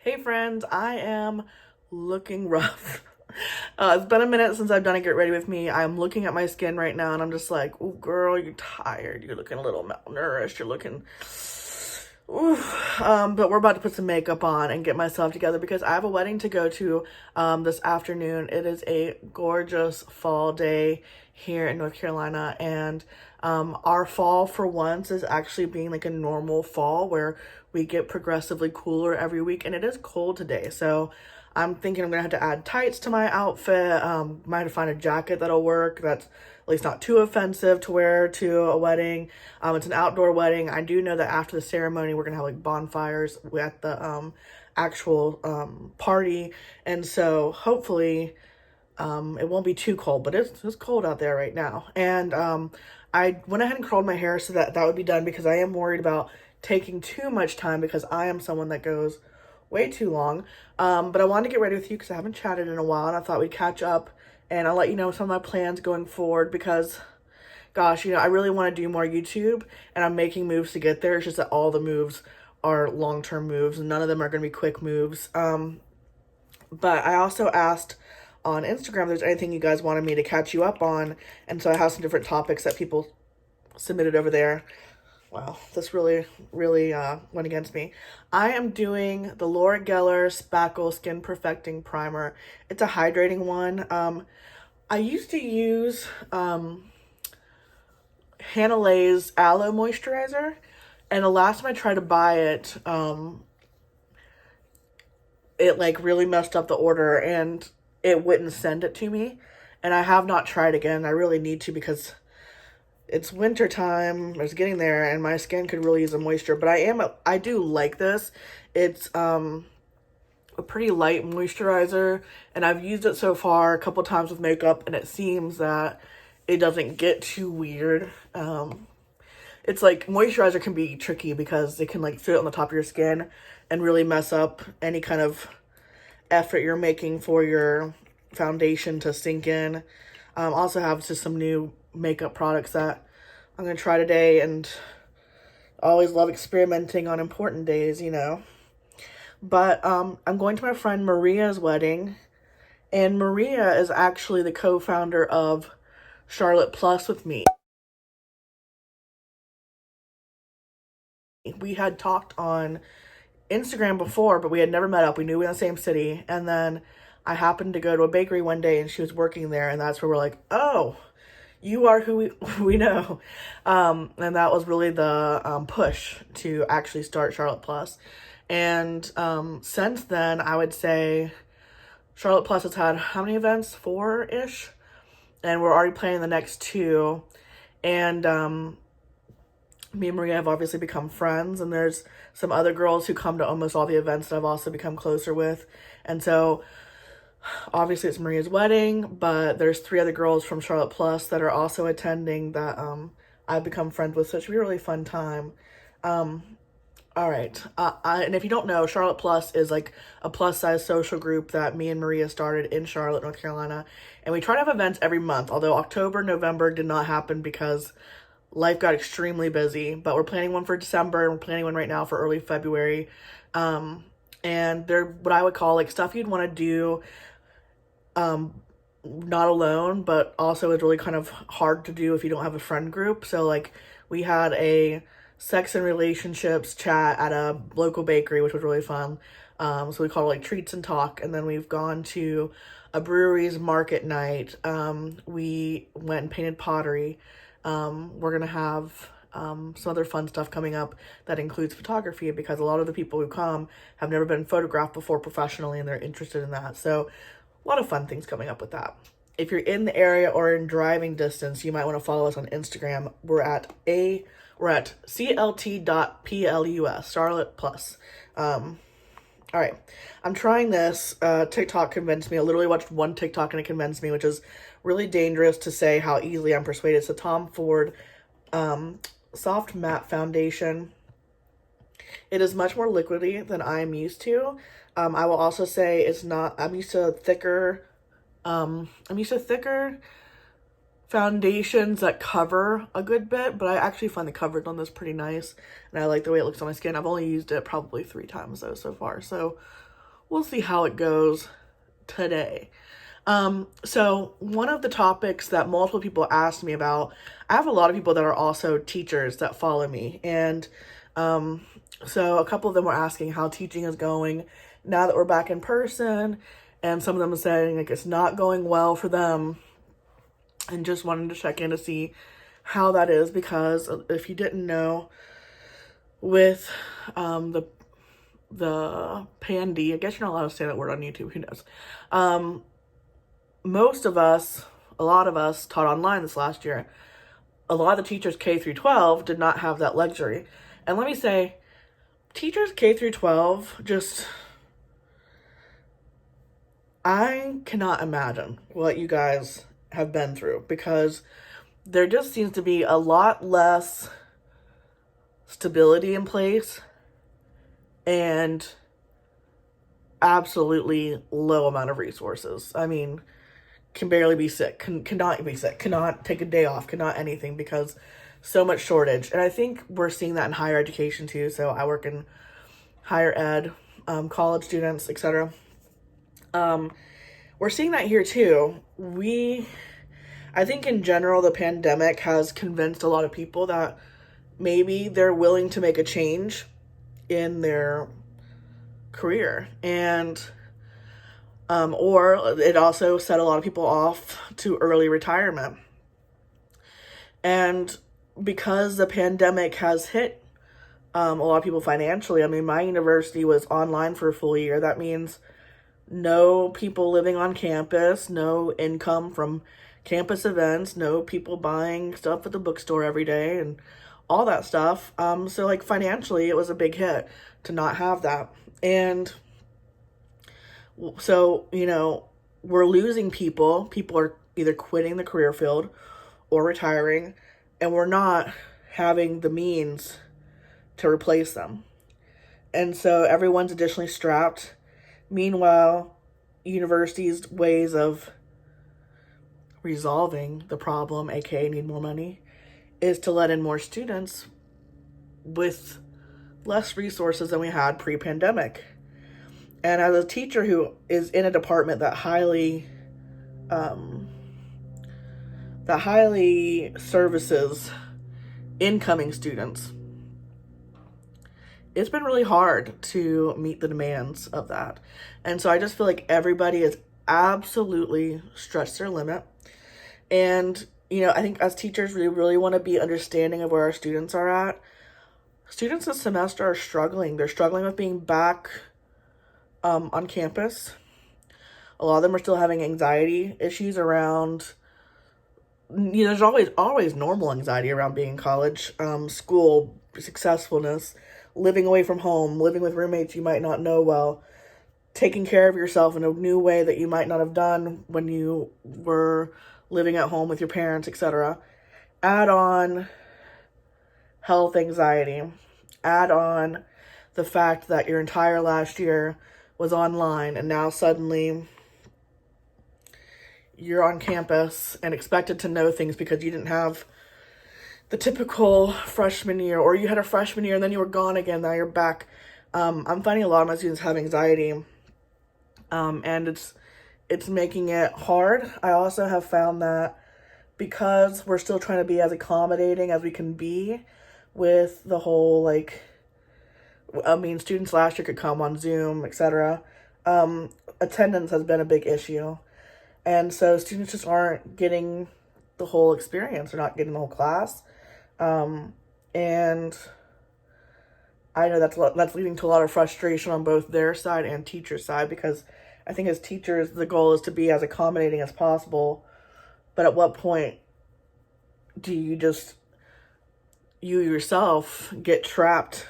Hey friends, I am looking rough. It's been a minute since I've done a get ready with me. I'm looking at my skin right now and I'm just like, oh girl, you're tired. You're looking a little malnourished. You're looking, ooh. But we're about to put some makeup on and get myself together because I have a wedding to go to this afternoon. It is a gorgeous fall day here in North Carolina, and our fall for once is actually being like a normal fall where we get progressively cooler every week, and it is cold today. So I'm thinking I'm gonna have to add tights to my outfit. Might have to find a jacket that'll work, that's at least not too offensive to wear to a wedding. It's an outdoor wedding. I do know that after the ceremony we're gonna have like bonfires at the actual party, and so hopefully it won't be too cold, but it's cold out there right now. And I went ahead and curled my hair so that would be done because I am worried about taking too much time because I am someone that goes way too long. But I wanted to get ready with you because I haven't chatted in a while, and I thought we'd catch up and I'll let you know some of my plans going forward because, gosh, I really want to do more YouTube and I'm making moves to get there. It's just that all the moves are long-term moves and none of them are going to be quick moves. But I also asked on Instagram if there's anything you guys wanted me to catch you up on, and so I have some different topics that people submitted over there. Wow, this really went against me. I am doing the Laura Geller Spackle Skin Perfecting Primer. It's a hydrating one. I used to use Hannah Lay's Aloe Moisturizer, and the last time I tried to buy it, it like really messed up the order and it wouldn't send it to me. And I have not tried again. I really need to because it's winter time. It's getting there and my skin could really use a moisture. But I do like this. It's a pretty light moisturizer, and I've used it so far a couple times with makeup, and it seems that it doesn't get too weird. It's like moisturizer can be tricky because it can like sit on the top of your skin and really mess up any kind of effort you're making for your foundation to sink in. Also have just some new makeup products that I'm going to try today, and I always love experimenting on important days, But I'm going to my friend Maria's wedding, and Maria is actually the co-founder of Charlotte Plus with me. We had talked on Instagram before, but we had never met up. We knew we were in the same city, and then I happened to go to a bakery one day and she was working there, and that's where we're like, oh, you are who we know. And that was really the push to actually start Charlotte Plus. And since then, I would say Charlotte Plus has had how many events? 4-ish? And we're already planning the next 2. And me and Maria have obviously become friends, and there's some other girls who come to almost all the events that I've also become closer with. And so obviously it's Maria's wedding, but there's 3 other girls from Charlotte Plus that are also attending that I've become friends with, so it should be a really fun time. All right. And if you don't know, Charlotte Plus is like a plus size social group that me and Maria started in Charlotte, North Carolina. And we try to have events every month, although October, November did not happen because life got extremely busy. But we're planning one for December, and we're planning one right now for early February. And they're what I would call like stuff you'd want to do not alone, but also is really kind of hard to do if you don't have a friend group. So like we had a sex and relationships chat at a local bakery, which was really fun. So we called it like treats and talk. And then we've gone to a brewery's market night. We went and painted pottery. We're gonna have some other fun stuff coming up that includes photography, because a lot of the people who come have never been photographed before professionally and they're interested in that. So a lot of fun things coming up with that. If you're in the area or in driving distance, you might want to follow us on Instagram. We're at clt.plus, Charlotte Plus. All right, I'm trying this. TikTok convinced me. I literally watched one TikTok and it convinced me, which is really dangerous to say how easily I'm persuaded. So Tom Ford Soft Matte Foundation. It is much more liquidy than I'm used to. I will also say it's not, I'm used to thicker foundations that cover a good bit, but I actually find the coverage on this pretty nice, and I like the way it looks on my skin. I've only used it probably 3 times though so far, so we'll see how it goes today. So one of the topics that multiple people asked me about, I have a lot of people that are also teachers that follow me. And so a couple of them were asking how teaching is going now that we're back in person. And some of them are saying like it's not going well for them. And just wanted to check in to see how that is, because if you didn't know, with the pandy, I guess you're not allowed to say that word on YouTube, who knows? Most of us, a lot of us taught online this last year. A lot of the teachers K through 12 did not have that luxury. And let me say, teachers K through 12, just, I cannot imagine what you guys have been through, because there just seems to be a lot less stability in place and absolutely low amount of resources. I mean, can barely be sick, cannot be sick, cannot take a day off, cannot anything, because so much shortage. And I think we're seeing that in higher education too. So I work in higher ed, college students, etc. We're seeing that here too. I think in general, the pandemic has convinced a lot of people that maybe they're willing to make a change in their career, and or it also set a lot of people off to early retirement. And because the pandemic has hit a lot of people financially, I mean, my university was online for a full year. That means no people living on campus, no income from campus events, no people buying stuff at the bookstore every day, and all that stuff. So like financially, it was a big hit to not have that. And so, you know, we're losing people. People are either quitting the career field or retiring, and we're not having the means to replace them. And so everyone's additionally strapped. Meanwhile, universities' ways of resolving the problem, aka need more money, is to let in more students with less resources than we had pre-pandemic. And as a teacher who is in a department that highly services incoming students, it's been really hard to meet the demands of that. And so I just feel like everybody is absolutely stretched their limit. And, you know, I think as teachers, we really want to be understanding of where our students are at. Students this semester are struggling. They're struggling with being back on campus. A lot of them are still having anxiety issues around, you know, there's always normal anxiety around being in college, school, successfulness, living away from home, living with roommates you might not know well, taking care of yourself in a new way that you might not have done when you were living at home with your parents, etc. Add on health anxiety. Add on the fact that your entire last year was online, and now suddenly you're on campus and expected to know things because you didn't have the typical freshman year, or you had a freshman year and then you were gone again, now you're back. I'm finding a lot of my students have anxiety, and it's making it hard. I also have found that because we're still trying to be as accommodating as we can be with the whole, like, I mean, students last year could come on Zoom, etc. Attendance has been a big issue. And so students just aren't getting the whole experience. They're not getting the whole class. And I know that's leading to a lot of frustration on both their side and teacher side, because I think as teachers, the goal is to be as accommodating as possible. But at what point do you yourself get trapped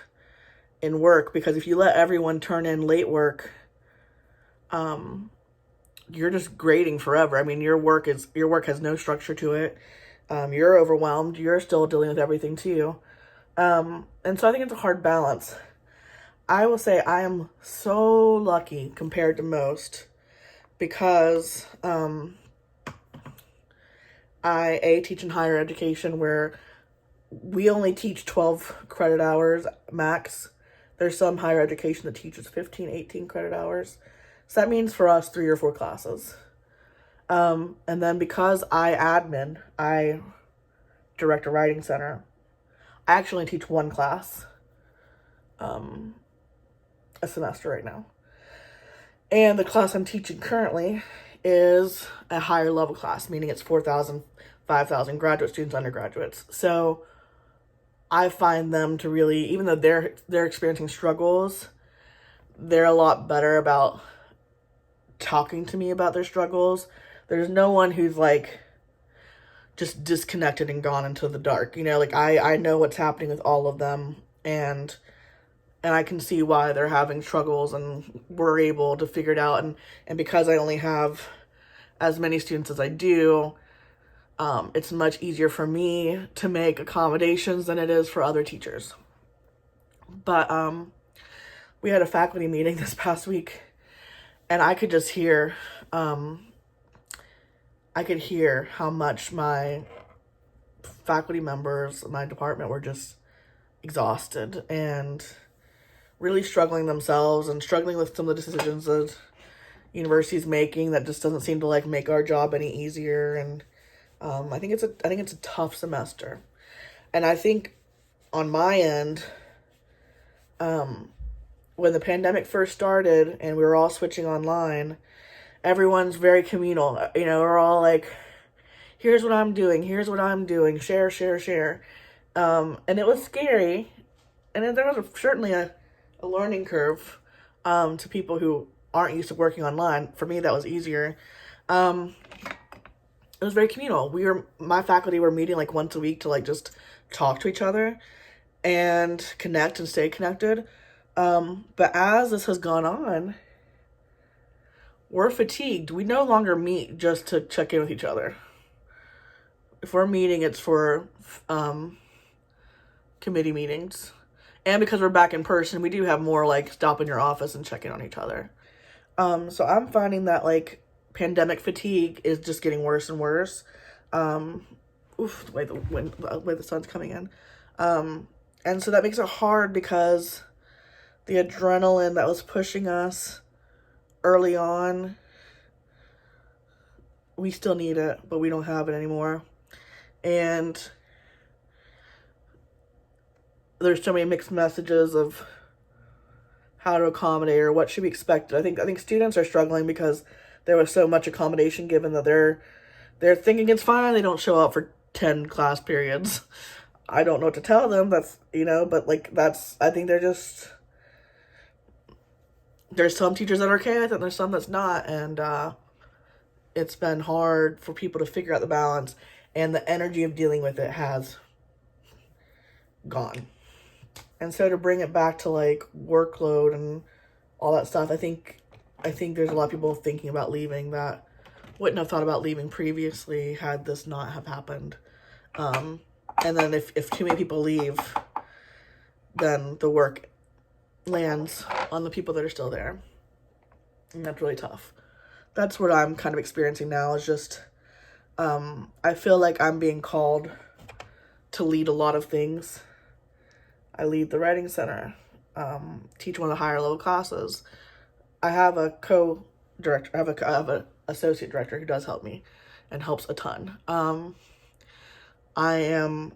in work? Because if you let everyone turn in late work, you're just grading forever. I mean, your work has no structure to it. You're overwhelmed. You're still dealing with everything too. And so I think it's a hard balance. I will say I am so lucky compared to most, because I teach in higher education where we only teach 12 credit hours max. There's some higher education that teaches 15, 18 credit hours. So that means for us 3 or 4 classes. And then because I direct a writing center, I actually teach 1 class a semester right now. And the class I'm teaching currently is a higher level class, meaning it's 4,000, 5,000 graduate students, undergraduates. So I find them to really, even though they're experiencing struggles, they're a lot better about talking to me about their struggles. There's no one who's like just disconnected and gone into the dark. You know, like I know what's happening with all of them, and I can see why they're having struggles, and we're able to figure it out. And because I only have as many students as I do, it's much easier for me to make accommodations than it is for other teachers. But we had a faculty meeting this past week, and I could just hear, how much my faculty members, my department, were just exhausted and really struggling themselves and struggling with some of the decisions that university's making that just doesn't seem to like make our job any easier. And I think it's a tough semester. And I think on my end, when the pandemic first started and we were all switching online, everyone's very communal. You know, we're all like, here's what I'm doing, share, share, share. And it was scary. And there was certainly a learning curve to people who aren't used to working online. For me, that was easier. It was very communal. My faculty were meeting like once a week to like just talk to each other and connect and stay connected. But as this has gone on, we're fatigued. We no longer meet just to check in with each other. If we're meeting, it's for committee meetings. And because we're back in person, we do have more like stop in your office and check in on each other. So I'm finding that like pandemic fatigue is just getting worse and worse. The way the sun's coming in. And so that makes it hard because the adrenaline that was pushing us early on, we still need it, but we don't have it anymore. And there's so many mixed messages of how to accommodate or what should be expected. I think students are struggling because there was so much accommodation given that they're thinking it's fine. They don't show up for 10 class periods. I don't know what to tell them. But I think there's some teachers that are okay with it, and there's some that's not. And it's been hard for people to figure out the balance, and the energy of dealing with it has gone. And so to bring it back to like workload and all that stuff, I think there's a lot of people thinking about leaving that wouldn't have thought about leaving previously had this not have happened. And then if too many people leave, then the work lands on the people that are still there. And that's really tough. That's what I'm kind of experiencing now, is just, I feel like I'm being called to lead a lot of things. I lead the writing center, teach one of the higher level classes. I have a co-director, I have an associate director who does help me and helps a ton. I am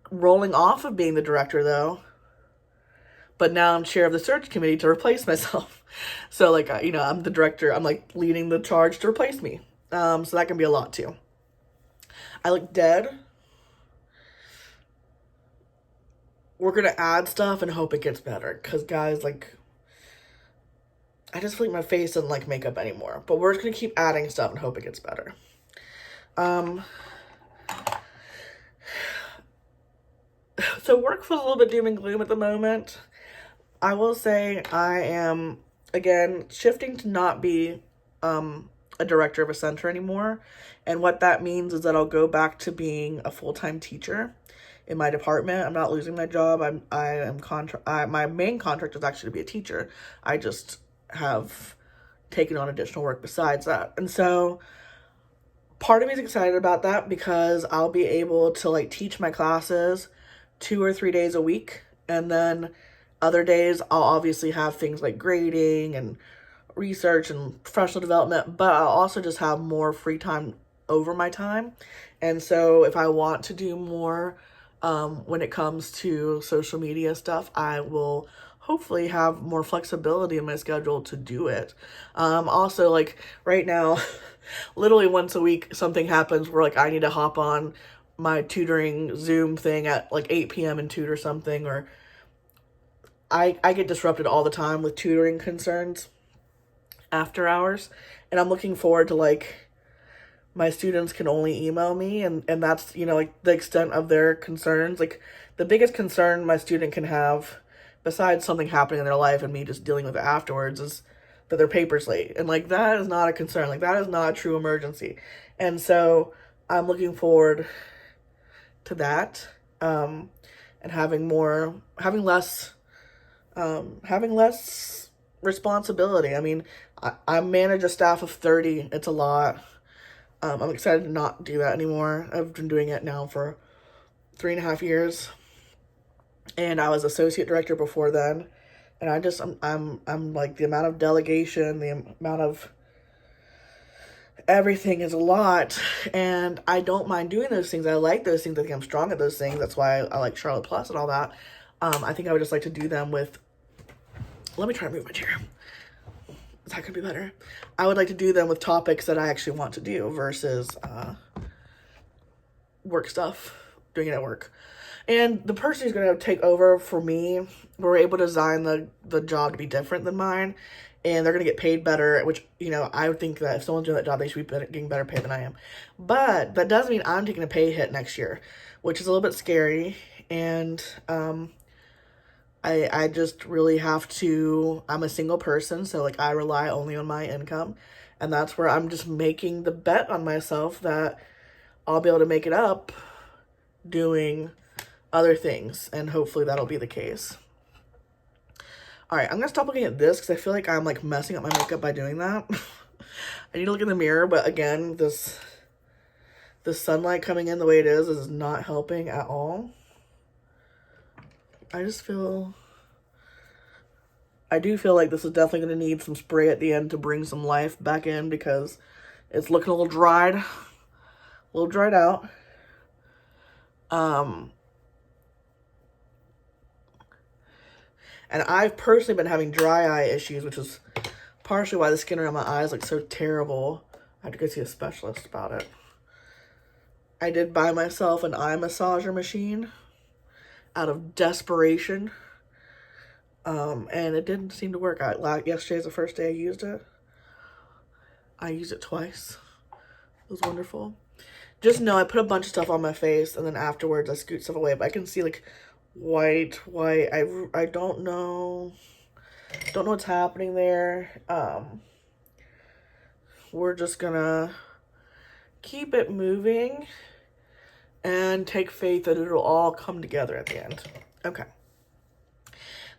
rolling off of being the director though, but now I'm chair of the search committee to replace myself. So like, I'm the director, I'm like leading the charge to replace me. So that can be a lot too. I look dead. We're going to add stuff and hope it gets better. Because, guys, like, I just feel like my face doesn't like makeup anymore. But we're just going to keep adding stuff and hope it gets better. So work feels a little bit doom and gloom at the moment. I will say I am, again, shifting to not be a director of a center anymore. And what that means is that I'll go back to being a full-time teacher in my department. I'm not losing my job. My main contract is actually to be a teacher. I just have taken on additional work besides that. And so part of me is excited about that because I'll be able to like teach my classes 2 or 3 days a week. And then Other days, I'll obviously have things like grading and research and professional development, but I'll also just have more free time over my time. And so if I want to do more when it comes to social media stuff, I will hopefully have more flexibility in my schedule to do it. Also, like right now, literally once a week, something happens where like I need to hop on my tutoring Zoom thing at like 8 p.m. and tutor something, or I get disrupted all the time with tutoring concerns after hours. And I'm looking forward to like my students can only email me, and that's, you know, like the extent of their concerns. Like the biggest concern my student can have, besides something happening in their life and me just dealing with it afterwards, is that their paper's late. And like that is not a concern. Like that is not a true emergency. And so I'm looking forward to that. And having less responsibility. I mean, I manage a staff of 30. It's a lot. I'm excited to not do that anymore. I've been doing it now for 3.5 years, and I was associate director before then. And I'm like, the amount of delegation, the amount of everything is a lot, and I don't mind doing those things. I like those things. I think I'm strong at those things. That's why I like Charlotte Plus and all that. I think I would just like to do them with. Let me try to move my chair. That could be better. I would like to do them with topics that I actually want to do versus work stuff, doing it at work. And the person who's going to take over for me, we're able to design the job to be different than mine, and they're going to get paid better, which, you know, I would think that if someone's doing that job, they should be getting better pay than I am. But that does mean I'm taking a pay hit next year, which is a little bit scary. And I just really have to, I'm a single person, so like I rely only on my income, and that's where I'm just making the bet on myself that I'll be able to make it up doing other things, and hopefully that'll be the case. All right, I'm gonna stop looking at this because I feel like I'm like messing up my makeup by doing that. I need to look in the mirror, but again, this sunlight coming in the way it is not helping at all. I do feel like this is definitely going to need some spray at the end to bring some life back in, because it's looking a little dried out. And I've personally been having dry eye issues, which is partially why the skin around my eyes looks so terrible. I have to go see a specialist about it. I did buy myself an eye massager machine out of desperation. And it didn't seem to work. Yesterday's the first day I used it. I used it twice. It was wonderful. Just know I put a bunch of stuff on my face, and then afterwards I scoot stuff away. But I can see like white. I don't know what's happening there. We're just gonna keep it moving and take faith that it'll all come together at the end. Okay.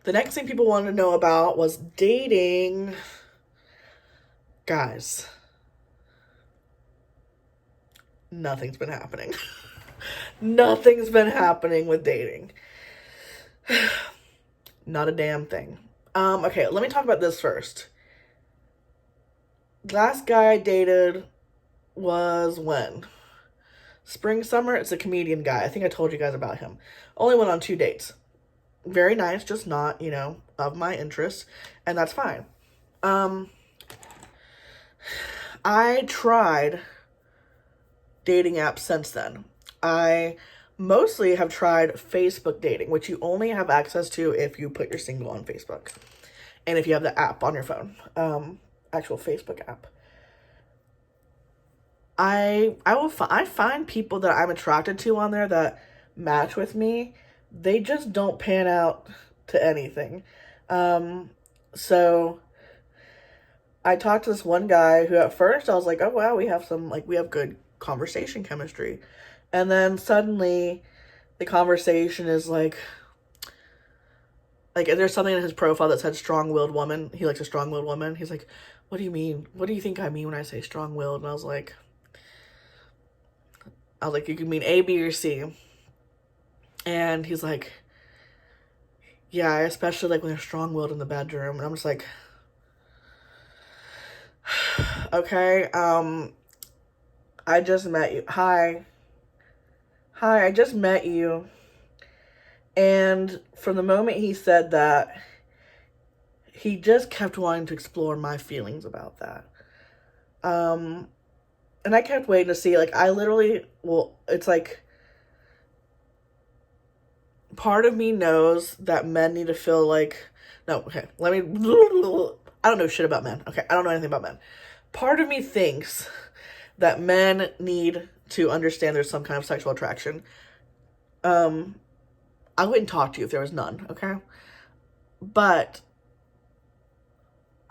The next thing people wanted to know about was dating. Guys, nothing's been happening. Nothing's been happening with dating. Not a damn thing. Okay, let me talk about this first. Last guy I dated was when? Spring, summer. It's a comedian guy. I think I told you guys about him. Only went on 2 dates. Very nice, just not, you know, of my interest, and that's fine. I tried dating apps since then. I mostly have tried Facebook dating, which you only have access to if you put your single on Facebook, and if you have the app on your phone, actual Facebook app. I find people that I'm attracted to on there that match with me. They just don't pan out to anything. So I talked to this one guy who at first I was like, oh wow, we have good conversation chemistry. And then suddenly the conversation is like there's something in his profile that said strong-willed woman. He likes a strong-willed woman. He's like, what do you mean? What do you think I mean when I say strong-willed? And I was like, you can mean A, B, or C. And he's like, yeah, especially like when they're strong-willed in the bedroom. And I'm just like, okay, I just met you. Hi. Hi, I just met you. And from the moment he said that, he just kept wanting to explore my feelings about that. And I kept waiting to see, like, I literally, well, it's like, part of me knows that men need to feel like, no, okay, let me, I don't know shit about men. Okay, I don't know anything about men. Part of me thinks that men need to understand there's some kind of sexual attraction. I wouldn't talk to you if there was none, okay? But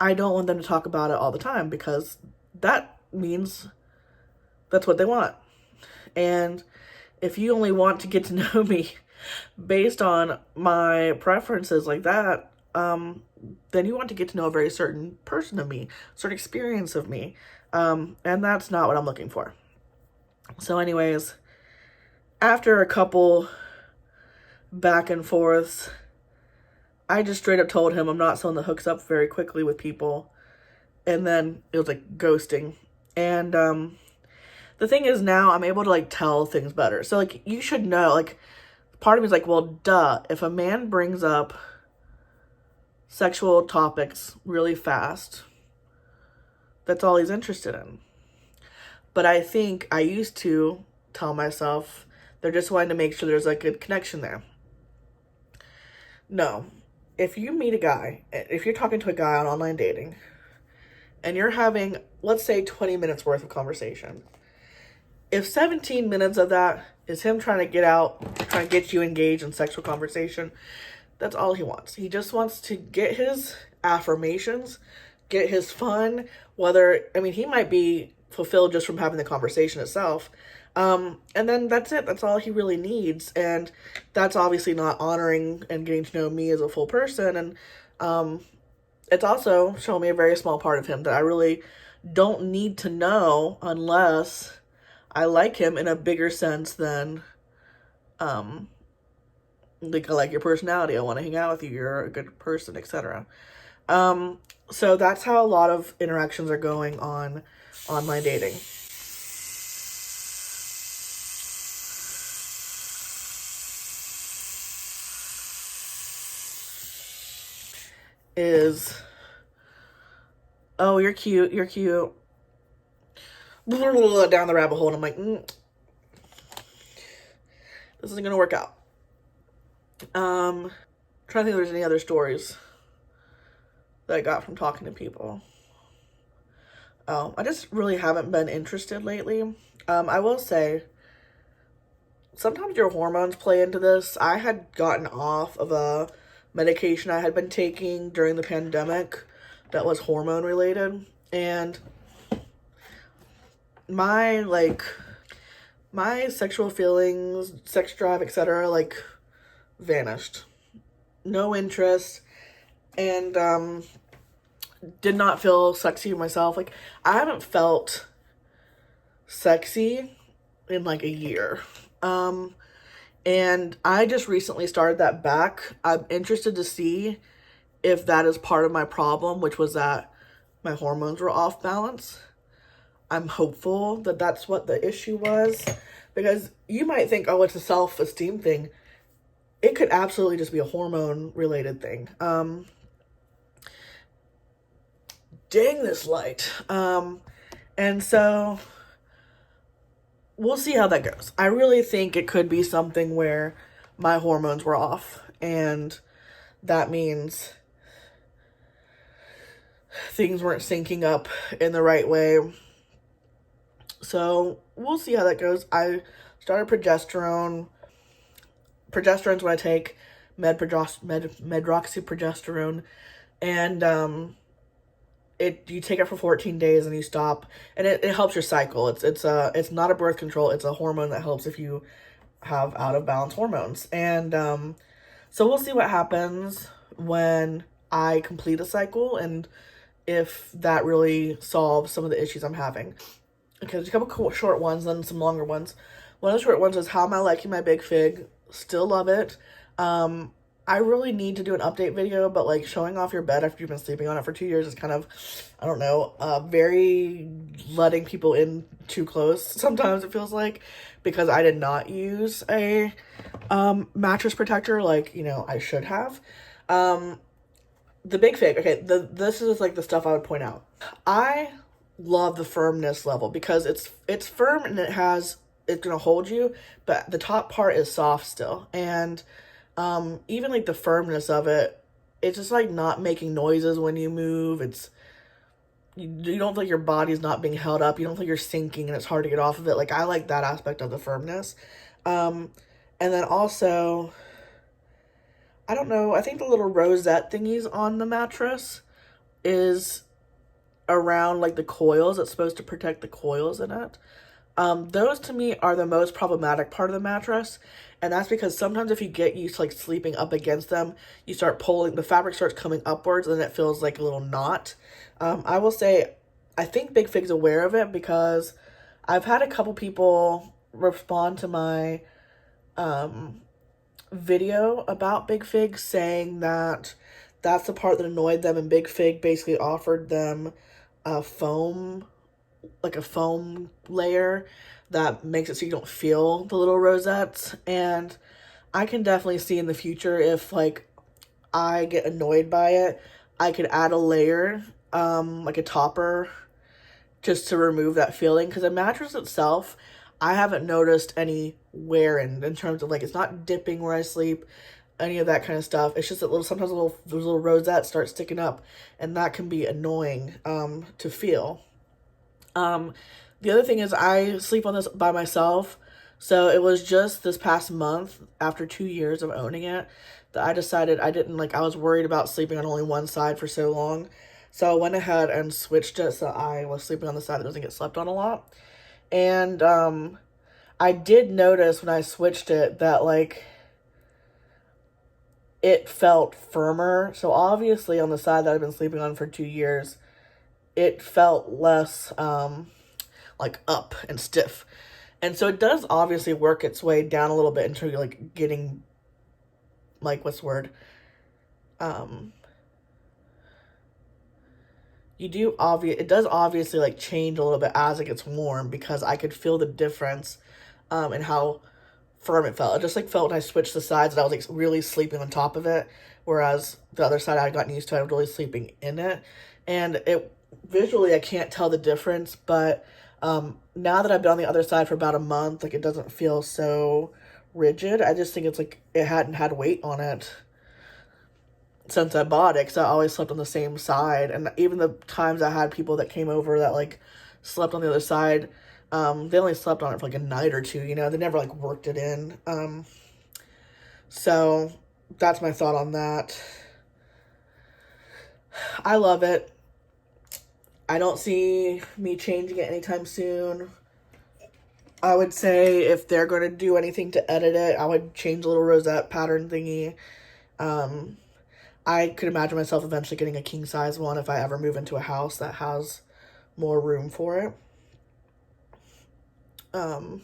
I don't want them to talk about it all the time, because that means that's what they want. And if you only want to get to know me based on my preferences like that, then you want to get to know a very certain person of me, certain experience of me. And that's not what I'm looking for. So anyways, after a couple back and forths, I just straight up told him I'm not someone that hooks up very quickly with people. And then it was like ghosting. And the thing is, now I'm able to like tell things better. So like, you should know, like, part of me is like, well, duh, if a man brings up sexual topics really fast, that's all he's interested in. But I think I used to tell myself they're just wanting to make sure there's a good connection there. No. If you meet a guy, if you're talking to a guy on online dating, and you're having, let's say, 20 minutes worth of conversation, if 17 minutes of that is him trying to get you engaged in sexual conversation, that's all he wants. He just wants to get his affirmations, get his fun, he might be fulfilled just from having the conversation itself. And then that's it. That's all he really needs. And that's obviously not honoring and getting to know me as a full person. And it's also showing me a very small part of him that I really don't need to know unless I like him in a bigger sense than, like, I like your personality, I want to hang out with you, you're a good person, etc. So that's how a lot of interactions are going on online dating. Is, oh, you're cute, down the rabbit hole, and I'm like, this isn't gonna work out. Trying to think if there's any other stories that I got from talking to people. Oh, I just really haven't been interested lately. I will say, sometimes your hormones play into this. I had gotten off of a medication I had been taking during the pandemic that was hormone related, and my sexual feelings, sex drive, etc., like, vanished. No interest. And did not feel sexy myself. Like, I haven't felt sexy in like a year. And I just recently started that back. I'm interested to see if that is part of my problem, which was that my hormones were off balance. I'm hopeful that that's what the issue was, because you might think, oh, it's a self-esteem thing. It could absolutely just be a hormone related thing. Dang this light. And so we'll see how that goes. I really think it could be something where my hormones were off, and that means things weren't syncing up in the right way. So we'll see how that goes. I started progesterone. Progesterone's what I take, medroxyprogesterone, and you take it for 14 days and you stop, and it helps your cycle. It's not a birth control, it's a hormone that helps if you have out of balance hormones. And so we'll see what happens when I complete a cycle, and if that really solves some of the issues I'm having. Okay, there's a couple short ones, then some longer ones. One of the short ones is, how am I liking my big fig? Still love it. I really need to do an update video, but like showing off your bed after you've been sleeping on it for 2 years is kind of, I don't know, very letting people in too close. Sometimes it feels like, because I did not use a mattress protector like, you know, I should have. The Big Fig, okay, this is like the stuff I would point out. I love the firmness level because it's firm and it's gonna hold you, but the top part is soft still. And even like the firmness of it, it's just like not making noises when you move. You don't feel like your body's not being held up. You don't feel like you're sinking and it's hard to get off of it. Like, I like that aspect of the firmness. And then also, I don't know, I think the little rosette thingies on the mattress is around like the coils. It's supposed to protect the coils in it. Those to me are the most problematic part of the mattress. And that's because sometimes if you get used to like sleeping up against them, you start pulling, the fabric starts coming upwards and it feels like a little knot. I will say, I think Big Fig's aware of it because I've had a couple people respond to my video about Big Fig saying that that's the part that annoyed them, and Big Fig basically offered them a foam layer that makes it so you don't feel the little rosettes. And I can definitely see in the future, if like I get annoyed by it, I could add a layer, like a topper, just to remove that feeling. Because the mattress itself, I haven't noticed any wear in terms of like, it's not dipping where I sleep, any of that kind of stuff. It's just that sometimes those little rosettes start sticking up, and that can be annoying to feel. The other thing is I sleep on this by myself. So it was just this past month, after 2 years of owning it, that I decided I was worried about sleeping on only one side for so long. So I went ahead and switched it so I was sleeping on the side that doesn't get slept on a lot. And I did notice when I switched it that like it felt firmer. So obviously on the side that I've been sleeping on for 2 years, it felt less like up and stiff. And so it does obviously work its way down a little bit until you're like getting, like, what's the word? It does obviously like change a little bit as it gets warm, because I could feel the difference in how firm it felt. It just like felt when I switched the sides that I was like really sleeping on top of it, whereas the other side I had gotten used to, I was really sleeping in it. And it visually, I can't tell the difference, but now that I've been on the other side for about a month, like, it doesn't feel so rigid. I just think it's like it hadn't had weight on it since I bought it, because I always slept on the same side. And even the times I had people that came over that like slept on the other side, they only slept on it for like a night or two, you know, they never like worked it in. So that's my thought on that. I love it. I don't see me changing it anytime soon. I would say if they're going to do anything to edit it, I would change a little rosette pattern thingy. I could imagine myself eventually getting a king size one if I ever move into a house that has more room for it. I'm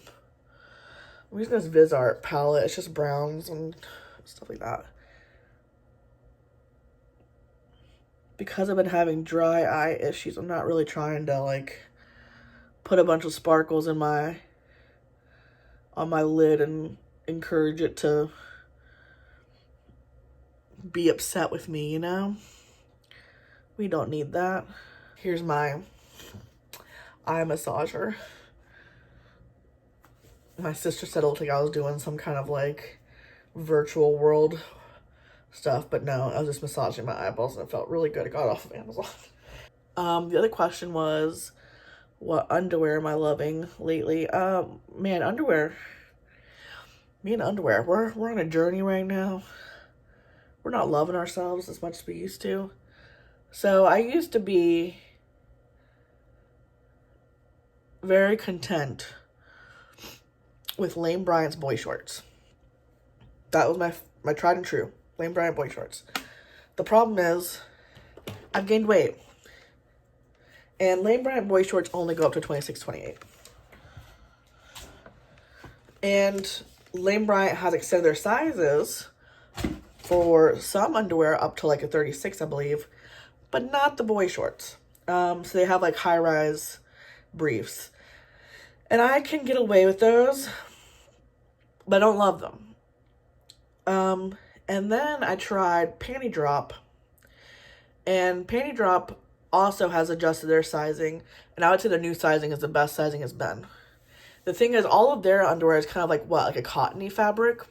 using this VisArt palette. It's just browns and stuff like that. Because I've been having dry eye issues, I'm not really trying to like put a bunch of sparkles on my lid and encourage it to be upset with me, you know? We don't need that. Here's my eye massager. My sister said it looked like I was doing some kind of like virtual world stuff, but no, I was just massaging my eyeballs and it felt really good. I got it off of Amazon. The other question was, what underwear am I loving lately? Man, underwear. Me and underwear, we're on a journey right now. We're not loving ourselves as much as we used to. So I used to be very content with Lane Bryant's boy shorts. That was my tried and true Lane Bryant boy shorts. The problem is I've gained weight. And Lane Bryant boy shorts only go up to 26, 28. And Lane Bryant has extended their sizes for some underwear up to like a 36, I believe, but not the boy shorts. So they have like high-rise briefs. And I can get away with those, but I don't love them. And then I tried Panty Drop, and Panty Drop also has adjusted their sizing, and I would say their new sizing is the best sizing it's been. The thing is, all of their underwear is kind of like, what, like a cottony fabric?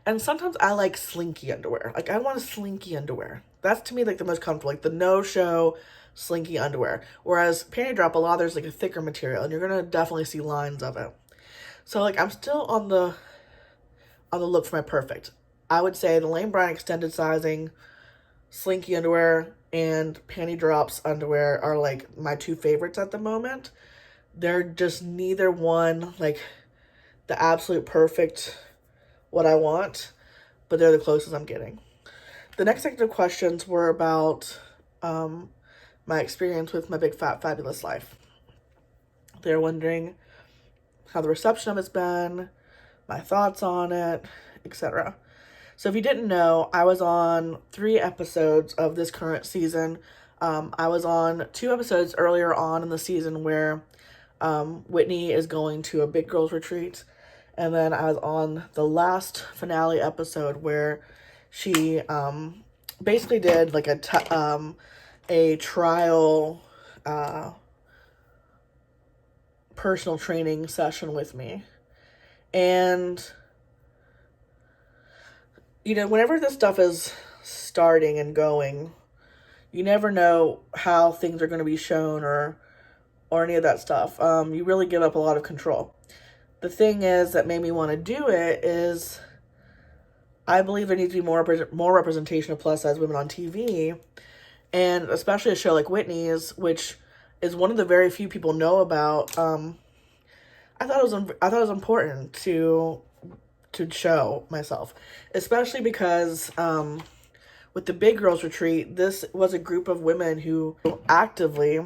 And sometimes I like slinky underwear. Like, I want a slinky underwear. That's, to me, like, the most comfortable. Like, the no-show slinky underwear. Whereas Panty Drop, a lot, there's, like, a thicker material. And you're going to definitely see lines of it. So, like, I'm still on the look for my perfect. I would say the Lane Bryant extended sizing, slinky underwear, and Panty Drops underwear are, like, my two favorites at the moment. They're just neither one, like, the absolute perfect what I want, but they're the closest I'm getting. The next set of questions were about my experience with my Big Fat Fabulous Life. They're wondering how the reception of it's been, my thoughts on it, etc. So if you didn't know, I was on 3 episodes of this current season. I was on 2 episodes earlier on in the season where Whitney is going to a big girls retreat. And then I was on the last finale episode where she basically did like a trial personal training session with me. And, you know, whenever this stuff is starting and going, you never know how things are going to be shown or any of that stuff. You really give up a lot of control. The thing is that made me want to do it is I believe there needs to be more representation of plus size women on TV, and especially a show like Whitney's, which is one of the very few people know about. I thought it was important to show myself, especially because with the Big Girls Retreat, this was a group of women who actively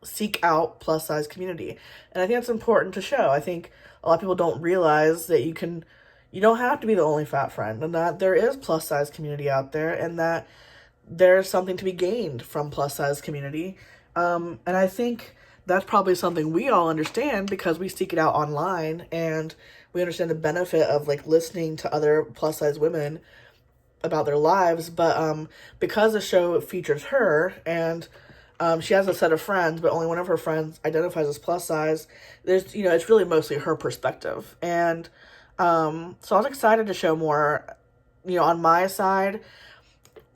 seek out plus size community. And I think that's important to show. I think a lot of people don't realize that you don't have to be the only fat friend, and that there is plus size community out there, and that there's something to be gained from plus size community. And I think that's probably something we all understand because we seek it out online, and we understand the benefit of like listening to other plus size women about their lives. But because the show features her, and she has a set of friends, but only one of her friends identifies as plus size, there's, you know, it's really mostly her perspective. And so I was excited to show more, you know, on my side.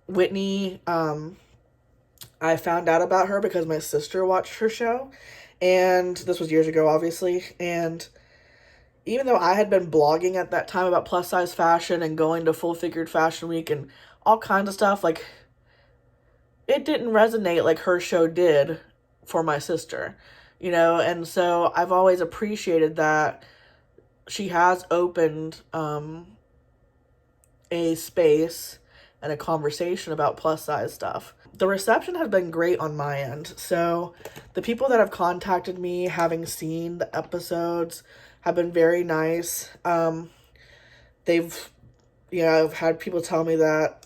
Whitney, I found out about her because my sister watched her show, and this was years ago, obviously. And even though I had been blogging at that time about plus size fashion and going to Full Figured Fashion Week and all kinds of stuff, like, it didn't resonate like her show did for my sister, you know. And so I've always appreciated that she has opened a space and a conversation about plus size stuff. The reception has been great on my end. So the people that have contacted me, having seen the episodes, have been very nice. They've, you know, I've had people tell me that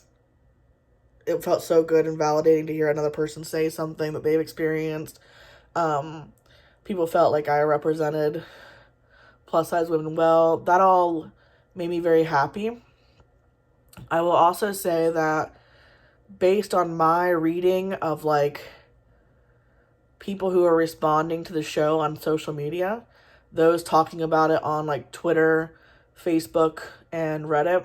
it felt so good and validating to hear another person say something that they've experienced. People felt like I represented plus size women well. That all made me very happy. I will also say that based on my reading of like people who are responding to the show on social media, those talking about it on like Twitter, Facebook, and Reddit,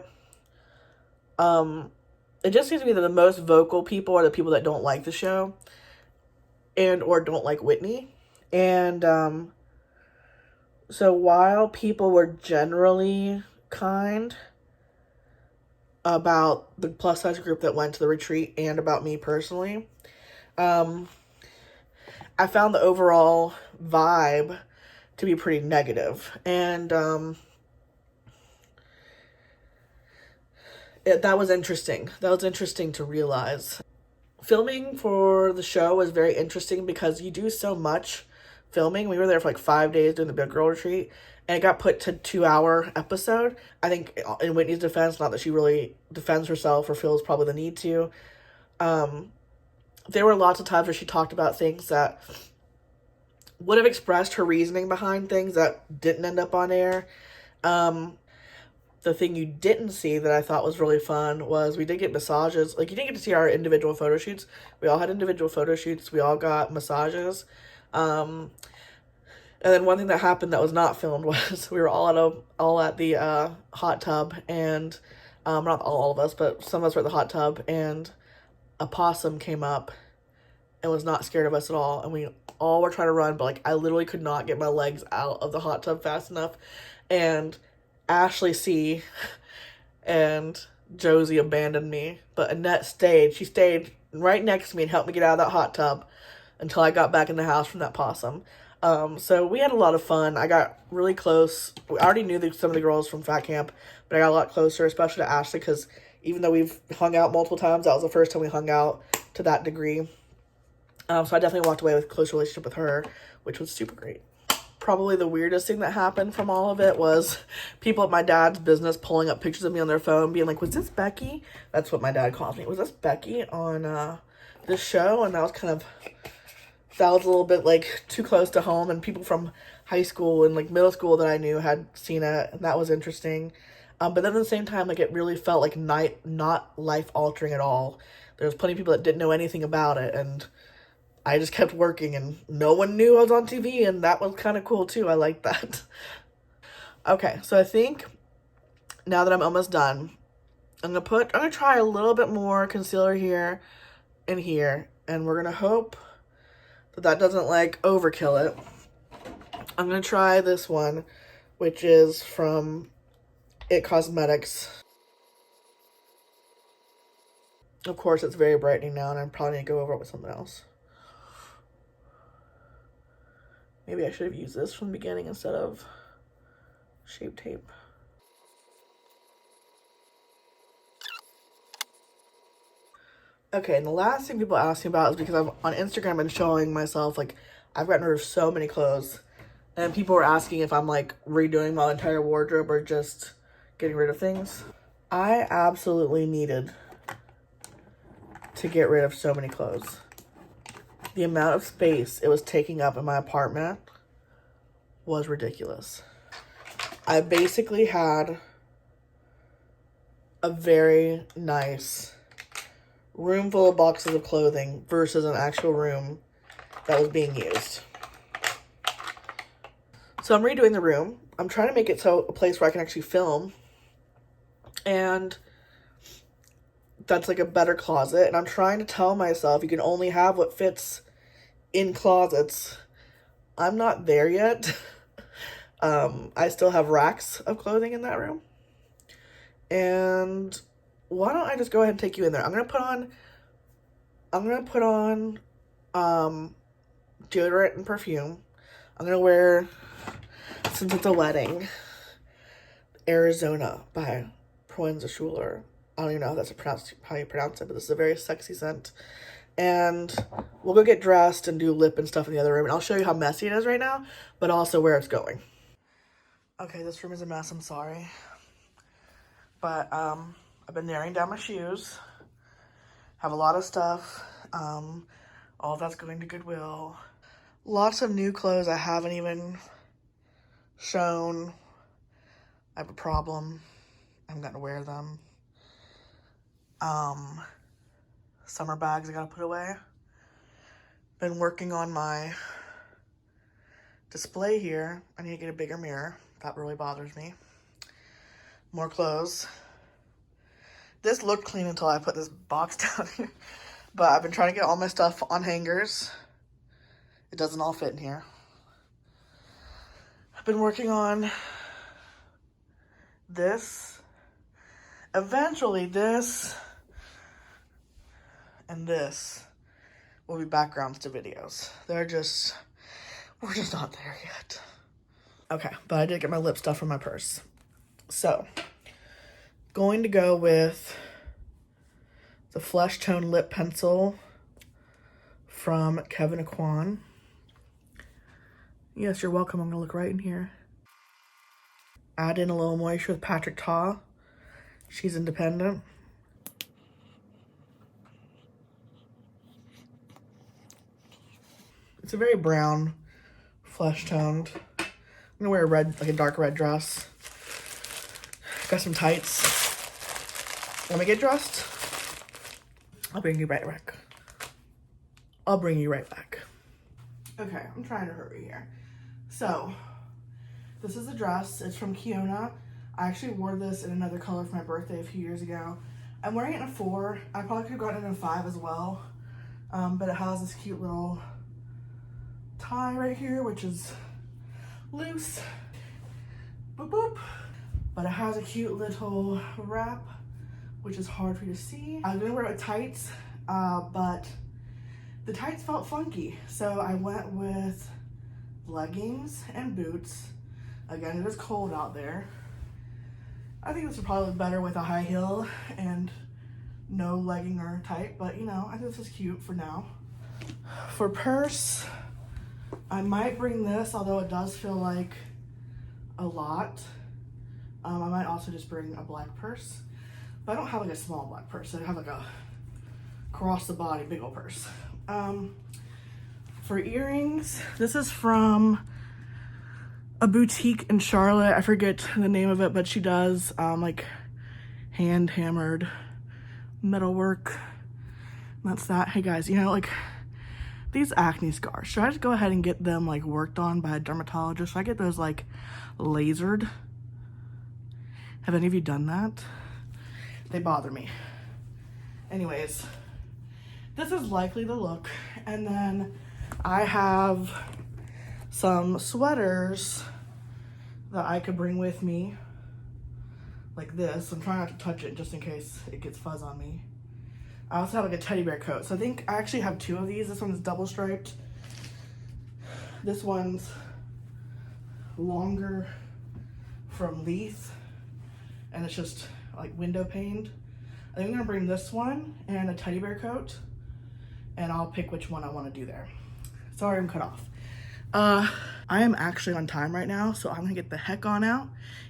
it just seems to me that the most vocal people are the people that don't like the show and or don't like Whitney. And so while people were generally kind about the plus size group that went to the retreat and about me personally, I found the overall vibe to be pretty negative. And that was interesting. That was interesting to realize. Filming for the show was very interesting because you do so much filming. We were there for like 5 days doing the Big Girl Retreat, and it got put to 2-hour episode. I think in Whitney's defense, not that she really defends herself or feels probably the need to, there were lots of times where she talked about things that would have expressed her reasoning behind things that didn't end up on air. The thing you didn't see that I thought was really fun was we did get massages. Like, you didn't get to see our individual photo shoots. We all had individual photo shoots. We all got massages. And then one thing that happened that was not filmed was we were all at the hot tub, and not all of us, but some of us were at the hot tub, and a possum came up and was not scared of us at all. And we all were trying to run, but like I literally could not get my legs out of the hot tub fast enough. And Ashley C. and Josie abandoned me, but Annette stayed. She stayed right next to me and helped me get out of that hot tub until I got back in the house from that possum. So we had a lot of fun. I got really close. I already knew some of the girls from Fat Camp, but I got a lot closer, especially to Ashley, because even though we've hung out multiple times, that was the first time we hung out to that degree. So I definitely walked away with a close relationship with her, which was super great. Probably the weirdest thing that happened from all of it was people at my dad's business pulling up pictures of me on their phone, being like, was this Becky? That's what my dad calls me. Was this Becky on this show? And that was a little bit like too close to home, and people from high school and like middle school that I knew had seen it, and that was interesting. But then at the same time, like, it really felt like not life altering at all. There was plenty of people that didn't know anything about it, and I just kept working, and no one knew I was on TV, and that was kind of cool too. I liked that. Okay, so I think now that I'm almost done, I'm gonna try a little bit more concealer here and here, and we're gonna hope that doesn't like overkill it. I'm gonna try this one, which is from It Cosmetics. Of course, it's very brightening now, and I'm probably gonna go over it with something else. Maybe I should have used this from the beginning instead of Shape Tape. Okay, and the last thing people ask me about is because I've on Instagram been showing myself, like, I've gotten rid of so many clothes, and people were asking if I'm like redoing my entire wardrobe or just getting rid of things. I absolutely needed to get rid of so many clothes. The amount of space it was taking up in my apartment was ridiculous. I basically had a very nice room full of boxes of clothing versus an actual room that was being used. So I'm redoing the room. I'm trying to make it so a place where I can actually film, and that's like a better closet. And I'm trying to tell myself you can only have what fits in closets. I'm not there yet. I still have racks of clothing in that room. And why don't I just go ahead and take you in there? I'm gonna put on deodorant and perfume. I'm gonna wear, since it's a wedding, Arizona by Proenza Schuler. I don't even know how you pronounce it, but this is a very sexy scent. And we'll go get dressed and do lip and stuff in the other room. And I'll show you how messy it is right now, but also where it's going. Okay, this room is a mess, I'm sorry. But I've been narrowing down my shoes. Have a lot of stuff. All that's going to Goodwill. Lots of new clothes I haven't even shown. I have a problem. I haven't gotten to wear them. Summer bags I gotta put away. Been working on my display here. I need to get a bigger mirror. That really bothers me. More clothes. This looked clean until I put this box down here. But I've been trying to get all my stuff on hangers. It doesn't all fit in here. I've been working on this. Eventually this and this will be backgrounds to videos. We're just not there yet. Okay, but I did get my lip stuff from my purse. So, going to go with the Flesh Tone Lip Pencil from Kevin Aquan. Yes, you're welcome. I'm gonna look right in here. Add in a little moisture with Patrick Ta. She's independent. It's a very brown, flesh toned. I'm gonna wear a red, like a dark red dress. Got some tights. Let me get dressed. I'll bring you right back. I'll bring you right back. Okay, I'm trying to hurry here. So, this is a dress. It's from Kiona. I actually wore this in another color for my birthday a few years ago. I'm wearing it in a 4. I probably could have gotten it in a 5 as well. But it has this cute little tie right here, which is loose. Boop, boop. But it has a cute little wrap, which is hard for you to see. I was gonna wear it with tights, but the tights felt funky. So I went with leggings and boots. Again, it is cold out there. I think this would probably look better with a high heel and no legging or tight, but you know, I think this is cute for now. For purse, I might bring this, although it does feel like a lot. I might also just bring a black purse, but I don't have like a small black purse. I have like a cross the body big old purse. For earrings, this is from a boutique in Charlotte. I forget the name of it, but she does like hand hammered metalwork. That's that. Hey guys, you know, like these acne scars, should I just go ahead and get them like worked on by a dermatologist? Should I get those like lasered? Have any of you done that? They bother me. Anyways, this is likely the look. And then I have some sweaters that I could bring with me, like this. I'm trying not to touch it just in case it gets fuzz on me. I also have like a teddy bear coat. So I think I actually have 2 of these. This one's double striped. This one's longer from Leith, and it's just like window paned. I think I'm gonna bring this one and a teddy bear coat, and I'll pick which one I want to do there. Sorry, I'm cut off. I am actually on time right now, so I'm gonna get the heck on out,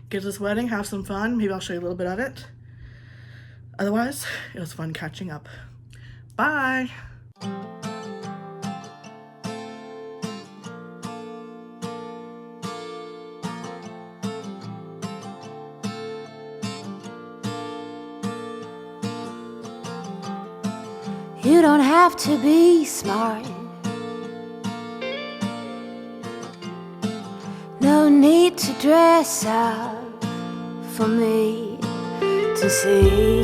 get to this wedding, have some fun. Maybe I'll show you a little bit of it. Otherwise, it was fun catching up. Bye. You don't have to be smart. No need to dress up for me to see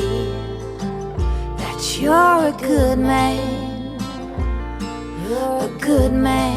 that you're a good man. You're a good man.